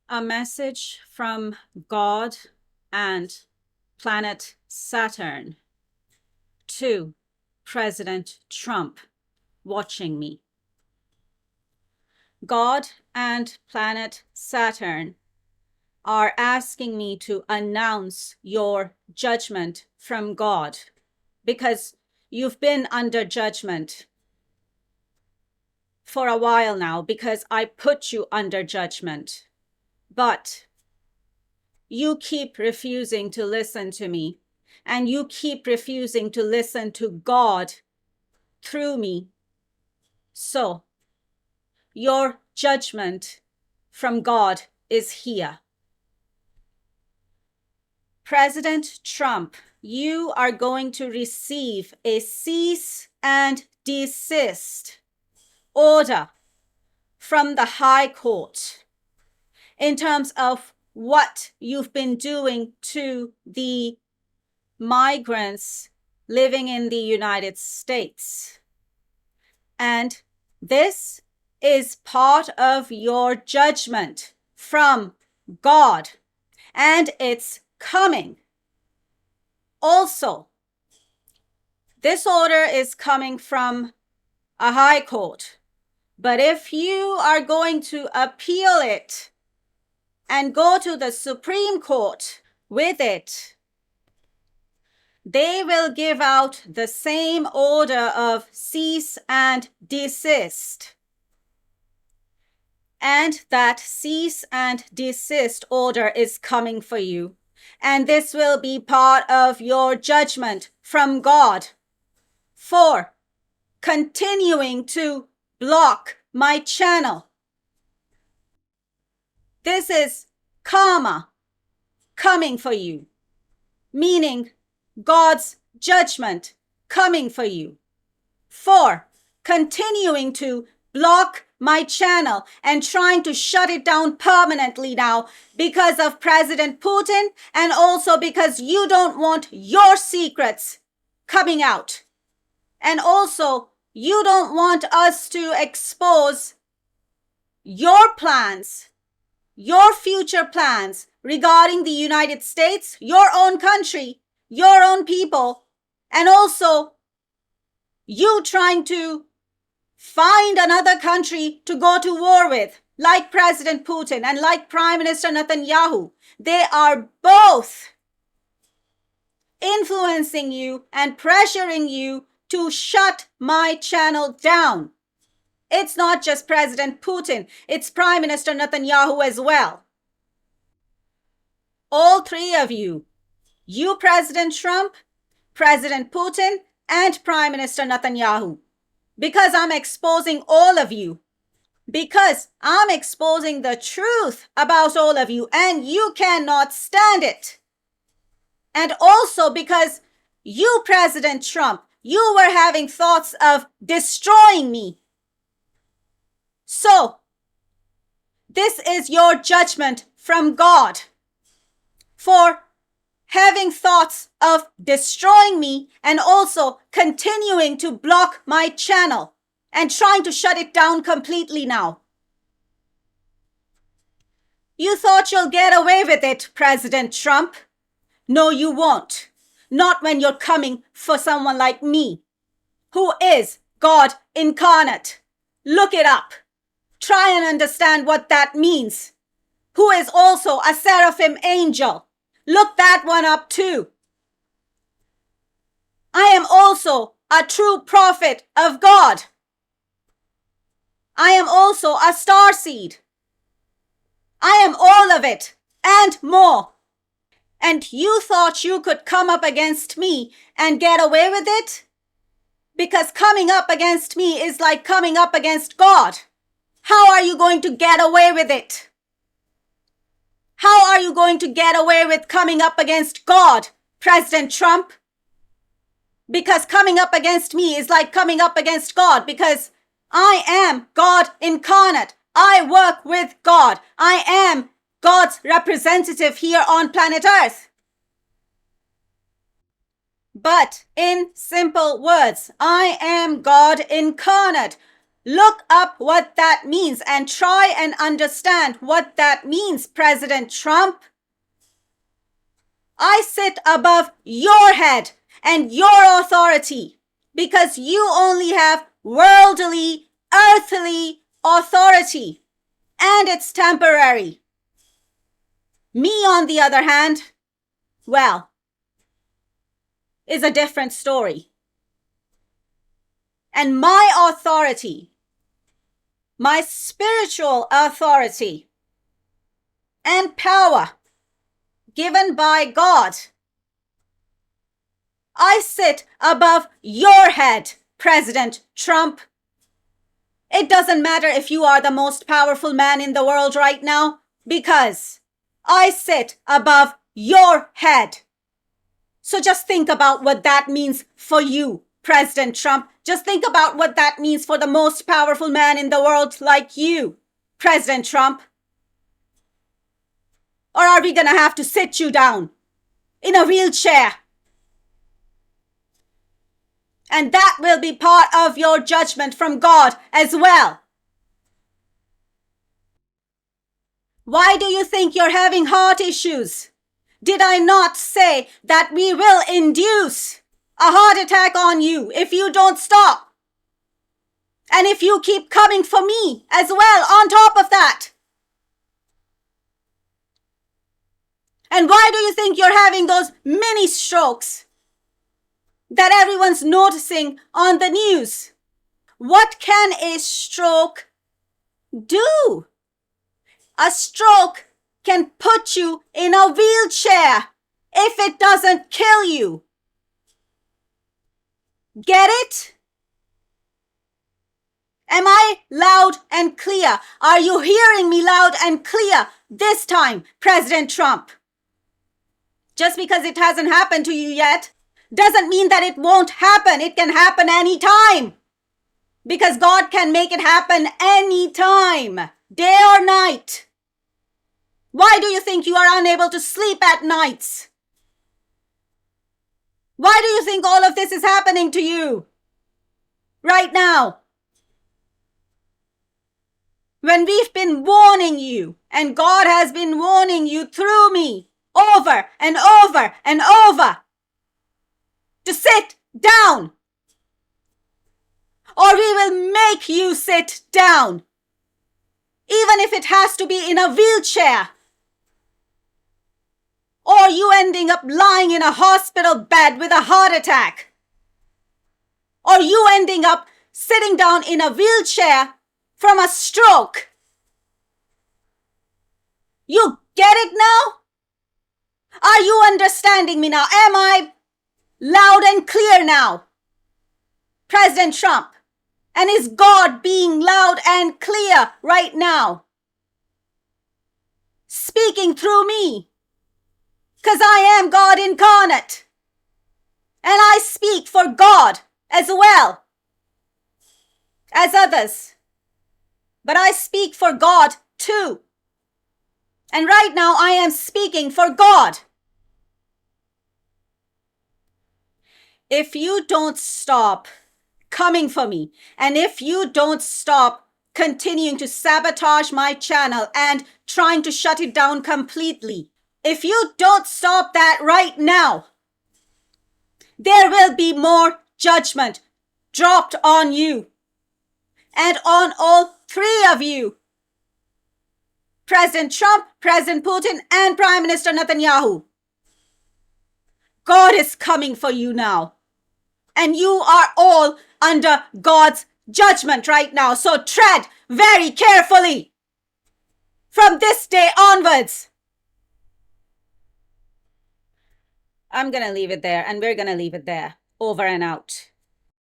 A message from God and planet Saturn to President Trump watching me. God and planet Saturn are asking me to announce your judgment from God because you've been under judgment for a while now because I put you under judgment. But you keep refusing to listen to me, and you keep refusing to listen to God through me. So, your judgment from God is here. President Trump, you are going to receive a cease and desist order from the High Court in terms of what you've been doing to the migrants living in the United States. And this is part of your judgment from God, and it's coming. Also, this order is coming from a high court, but if you are going to appeal it and go to the Supreme Court with it, they will give out the same order of cease and desist. And that cease and desist order is coming for you. And this will be part of your judgment from God for continuing to block my channel. This is karma coming for you, meaning God's judgment coming for you for continuing to block my channel and trying to shut it down permanently now because of President Putin, and also because you don't want your secrets coming out. And also, you don't want us to expose your plans, your future plans regarding the United States, your own country, your own people, and also you trying to find another country to go to war with, like President Putin and like Prime Minister Netanyahu. They are both influencing you and pressuring you to shut my channel down. It's not just President Putin, it's Prime Minister Netanyahu as well. All three of you, President Trump, President Putin, and Prime Minister Netanyahu. Because I'm exposing all of you. Because I'm exposing the truth about all of you, and you cannot stand it. And also because you, President Trump, you were having thoughts of destroying me. So, this is your judgment from God for having thoughts of destroying me and also continuing to block my channel and trying to shut it down completely now. You thought you'll get away with it, President Trump. No, you won't. Not when you're coming for someone like me, who is God incarnate. Look it up. Try and understand what that means. Who is also a seraphim angel. Look that one up too. I am also a true prophet of God. I am also a starseed. I am all of it and more. And you thought you could come up against me and get away with it? Because coming up against me is like coming up against God. How are you going to get away with it? How are you going to get away with coming up against God, President Trump? Because coming up against me is like coming up against God, because I am God incarnate. I work with God. I am God's representative here on planet Earth. But in simple words, I am God incarnate. Look up what that means and try and understand what that means, President Trump. I sit above your head and your authority because you only have worldly, earthly authority, and it's temporary. Me, on the other hand, well, is a different story. And my authority, my spiritual authority and power given by God, I sit above your head, President Trump. It doesn't matter if you are the most powerful man in the world right now, because I sit above your head. So just think about what that means for you, President Trump. Just think about what that means for the most powerful man in the world like you, President Trump. Or are we gonna have to sit you down in a wheelchair? And that will be part of your judgment from God as well. Why do you think you're having heart issues? Did I not say that we will induce a heart attack on you if you don't stop? And if you keep coming for me as well on top of that? And why do you think you're having those mini strokes that everyone's noticing on the news? What can a stroke do? A stroke can put you in a wheelchair if it doesn't kill you. Get it? Am I loud and clear? Are you hearing me loud and clear this time, President Trump? Just because it hasn't happened to you yet doesn't mean that it won't happen. It can happen anytime. Because God can make it happen anytime, day or night. Why do you think you are unable to sleep at nights? Why do you think all of this is happening to you right now? When we've been warning you, and God has been warning you through me over and over and over to sit down, or we will make you sit down, even if it has to be in a wheelchair, or you ending up lying in a hospital bed with a heart attack, or you ending up sitting down in a wheelchair from a stroke. You get it now? Are you understanding me now? Am I loud and clear now, President Trump? And is God being loud and clear right now, speaking through me? Because I am God incarnate. And I speak for God as well as others. But I speak for God too. And right now I am speaking for God. If you don't stop coming for me, and if you don't stop continuing to sabotage my channel and trying to shut it down completely, if you don't stop that right now, there will be more judgment dropped on you and on all three of you, President Trump, President Putin, and Prime Minister Netanyahu. God is coming for you now. And you are all under God's judgment right now. So tread very carefully from this day onwards. I'm going to leave it there, and we're going to leave it there. Over and out.